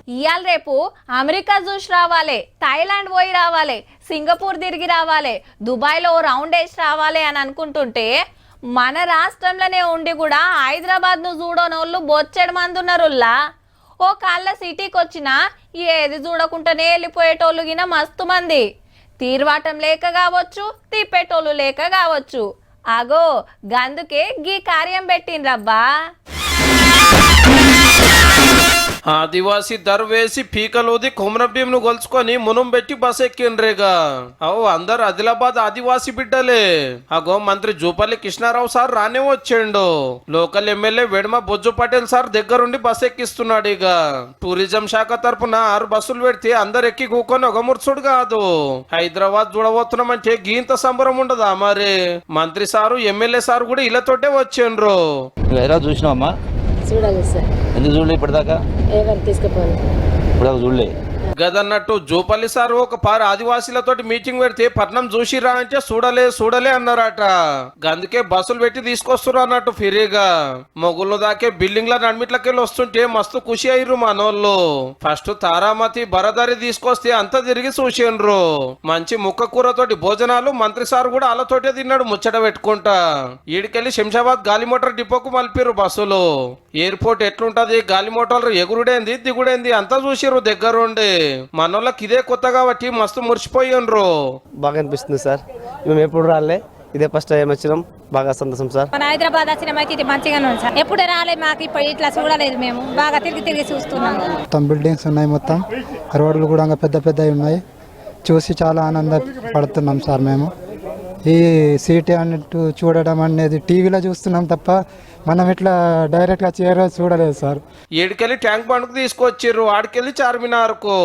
ఇయాల రేపు అమెరికా చూసి రావాలి, థాయిలాండ్ పోయి రావాలి, సింగపూర్ తిరిగి రావాలి, దుబాయ్లో రౌండ్ వేసి రావాలి అని అనుకుంటుంటే మన రాష్ట్రంలోనే ఉండి కూడా హైదరాబాద్ను చూడనోళ్ళు బొచ్చెడు మంది ఉన్నారుల్లా. ఓ కాళ్ళ సిటీకి వచ్చినా ఏది చూడకుండానే వెళ్ళిపోయేటోళ్ళు గిన మస్తు మంది. తీర్వాటం లేక కావచ్చు, తిప్పేటోళ్ళు లేక కావచ్చు. అగో గందుకే గీ కార్యం పెట్టిండ్రబ్బా. ఆదివాసి దర్వేసి పీకలోది కొమరభీంను గొలుచుకొని మునం పెట్టి బస్ ఎక్కిండ్రేగా. అవు అందరు ఆదిలాబాద్ ఆదివాసి బిడ్డలే. అగో మంత్రి జూపల్లి కృష్ణారావు సార్ రానే వచ్చిండు. Local MLA వెడమ Bojju Patel sir దగ్గరుండి బస్ ఎక్కిస్తున్నాడు. ఇక టూరిజం శాఖ తరపున 6 బస్సులు పెడితే అందరు ఎక్కి కూకొని ఒక ముర్చుడు కాదు. హైదరాబాద్ చూడబోతున్నామంటే గీంత సంబరం ఉండదా మరి? మంత్రి సారు ఎమ్మెల్యే సార్ కూడా ఇళ్ళతోటే వచ్చిండ్రు. చూసినావమ్మా? చూడాలి సార్. ఎందుకు చూడలే ఇప్పటిదాకా? ఎవరు తీసుకుపోను ఇప్పటిదాకా చూడలే. గదన్నట్టు జూపల్లి సార్ ఒక పారు ఆదివాసీలతోటి మీటింగ్ పెడితే పట్నం చూసిరా అంటే చూడలే అన్నారట. అందుకే బస్సులు పెట్టి తీసుకొస్తున్నారు అన్నట్టు ఫ్రీగా. మొగుళ్ళు దాకే బిల్డింగ్ల నడిమిట్లకెళ్ళి వస్తుంటే మస్తు ఖుషి అయ్యారు మనోళ్ళు. ఫస్ట్ తారామతి బరదారి తీసుకొస్తే అంతా తిరిగి చూసిండ్రు. మంచి ముక్క కూరతోటి భోజనాలు మంత్రి సార్ కూడా వాళ్ళతోటే తిన్నాడు ముచ్చట పెట్టుకుంటా. ఈడికెళ్ళి శంషాబాద్ గాలి మోటార్ డిపోకు మలిపిరు బస్సులు. ఎయిర్పోర్ట్ ఎట్లుంటది, గాలి మోటార్లు ఎగురుడేంది దిగుడేంది అంతా చూసిర్రు దగ్గరుండి. మనోళ్ళకి ఇదే కొత్త కాబట్టి మస్తు మురిసిపోయిండ్రు. బాగా అనిపిస్తుంది సార్. మేము ఎప్పుడు రాలే, ఇదే ఫస్ట్ టైం వచ్చినాం. బాగా సంతోషం సార్. మన హైదరాబాద్ వచ్చినామైతే ఇది మంచిగానే ఉంది సార్. ఎప్పుడు రాలే, మాకు ఇప్పుడు ఇట్లా చూడలేదు. మేము బాగా తిరిగి చూస్తున్నాం. మొత్తం బిల్డింగ్స్ ఉన్నాయి, మొత్తం రోడ్లు కూడా పెద్ద పెద్దవి ఉన్నాయి. చూసి చాలా ఆనందపడుతున్నాం సార్. మేము ఈ సిటీ అన్నట్టు చూడడం అనేది టీవీలో చూస్తున్నాం తప్ప మనం ఇట్లా డైరెక్ట్ గా చూడలేదు సార్. ఏడుకెళ్ళి ట్యాంక్ బండ్కు తీసుకొచ్చిర్రు. ఆడికెళ్ళి చార్మినార్కు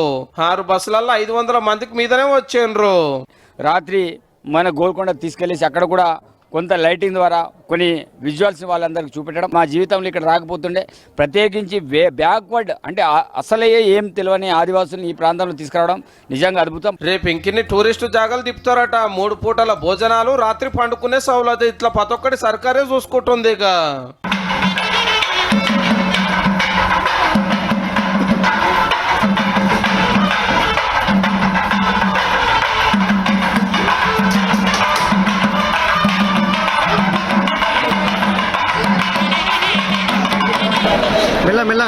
6 బస్సులలో 500 మందికి మీదనే వచ్చిండ్రు. రాత్రి మన గోల్కొండ తీసుకెళ్లేసి అక్కడ కూడా కొంత లైటింగ్ ద్వారా కొన్ని విజువల్స్ వాళ్ళందరికీ చూపెట్టడం. మా జీవితంలో ఇక్కడ రాకపోతుండే ప్రత్యేకించి బ్యాక్వర్డ్ అంటే అసలే ఏం తెలియని ఆదివాసులను ఈ ప్రాంతంలో తీసుకురావడం నిజంగా అద్భుతం. రేపు ఇంకిన్ని టూరిస్టు జాగాలు తిప్పుతారట. 3 పూటల భోజనాలు, రాత్రి పండుకునే సౌలభ్యం ఇట్లా ప్రతి ఒక్కటి సర్కారే చూసుకుంటుంది. ఇక మెల్ల